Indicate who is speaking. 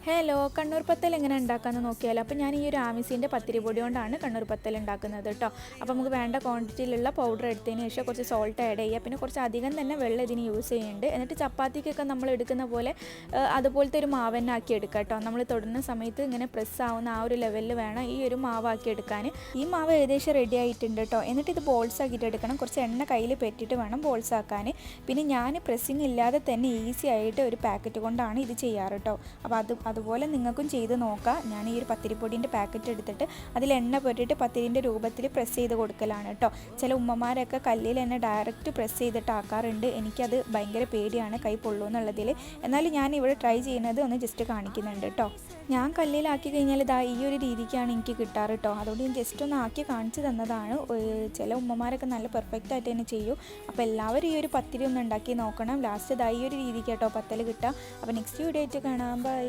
Speaker 1: Hello, Kannur പത്തൽ എങ്ങനെ ഉണ്ടാക്കാമെന്ന് നോക്കിയാലോ. അപ്പോൾ ഞാൻ ഈ ഒരു ആമിസിൻ്റെ പത്തിരി പൊടി കൊണ്ടാണ് കണ്ണൂർ പത്തൽ ഉണ്ടാക്കുന്നത് കേട്ടോ. അപ്പോൾ നമുക്ക് വേണ്ട ക്വാണ്ടിറ്റിയിലുള്ള പൗഡർ എടുത്തതിന് ശേഷം കുറച്ച് സോൾട്ട് ആഡ് ചെയ്യുക. പിന്നെ കുറച്ച് അധികം തന്നെ വെള്ളം ഇതിന് യൂസ് ചെയ്യുന്നുണ്ട്. എന്നിട്ട് ചപ്പാത്തിക്കൊക്കെ നമ്മൾ എടുക്കുന്ന പോലെ അതുപോലത്തെ ഒരു മാവ് തന്നെ ആക്കി എടുക്കുക കേട്ടോ. നമ്മൾ തൊടുന്ന സമയത്ത് ഇങ്ങനെ പ്രസ് ആവുന്ന ആ ഒരു ലെവലിൽ വേണം ഈ ഒരു മാവാക്കി എടുക്കാൻ. ഈ മാവ് ഏകദേശം റെഡി ആയിട്ടുണ്ട് കേട്ടോ. എന്നിട്ട് ഇത് ബോൾസ് ആക്കിയിട്ട് എടുക്കണം. കുറച്ച് എണ്ണ കയ്യിൽ പെറ്റിട്ട് വേണം ബോൾസ് ആക്കാൻ. പിന്നെ ഞാൻ പ്രസ്സിങ് ഇല്ലാതെ തന്നെ ഈസി ആയിട്ട് ഒരു പാക്കറ്റ് കൊണ്ടാണ് ഇത് ചെയ്യാറ് കേട്ടോ. അപ്പോൾ അതുപോലെ നിങ്ങൾക്കും ചെയ്ത് നോക്കാം. ഞാൻ ഈ ഒരു പത്തിരിപ്പൊടിൻ്റെ പാക്കറ്റ് എടുത്തിട്ട് അതിൽ എണ്ണ പുരട്ടിയിട്ട് പത്തിരിൻ്റെ രൂപത്തിൽ പ്രസ് ചെയ്ത് കൊടുക്കലാണ് കേട്ടോ. ചില ഉമ്മമാരൊക്കെ കല്ലിൽ തന്നെ ഡയറക്റ്റ് പ്രസ് ചെയ്തിട്ട് ആക്കാറുണ്ട്. എനിക്കത് ഭയങ്കര പേടിയാണ്, കൈ പൊള്ളുമെന്നുള്ളതിൽ. എന്നാലും ഞാൻ ഇവിടെ ട്രൈ ചെയ്യുന്നത് ഒന്ന് ജസ്റ്റ് കാണിക്കുന്നുണ്ട് കേട്ടോ. ഞാൻ കല്ലിലാക്കി കഴിഞ്ഞാൽ ഇതാ ഈ ഒരു രീതിക്കാണ് എനിക്ക് കിട്ടാറ് കേട്ടോ. അതുകൊണ്ട് ഞാൻ ജസ്റ്റ് ഒന്ന് ആക്കി കാണിച്ചു തന്നതാണ്. ചില ഉമ്മമാരൊക്കെ നല്ല പെർഫെക്റ്റ് ആയിട്ട് തന്നെ ചെയ്യും. അപ്പോൾ എല്ലാവരും ഈ ഒരു പത്തിരി ഒന്ന് ഉണ്ടാക്കി നോക്കണം. ലാസ്റ്റ് ഇതാ ഈ ഒരു രീതിക്ക് കേട്ടോ പത്തൽ കിട്ടുക. അപ്പോൾ നെക്സ്റ്റ് വീഡിയോ ആയിട്ട് കാണാം. ബൈ.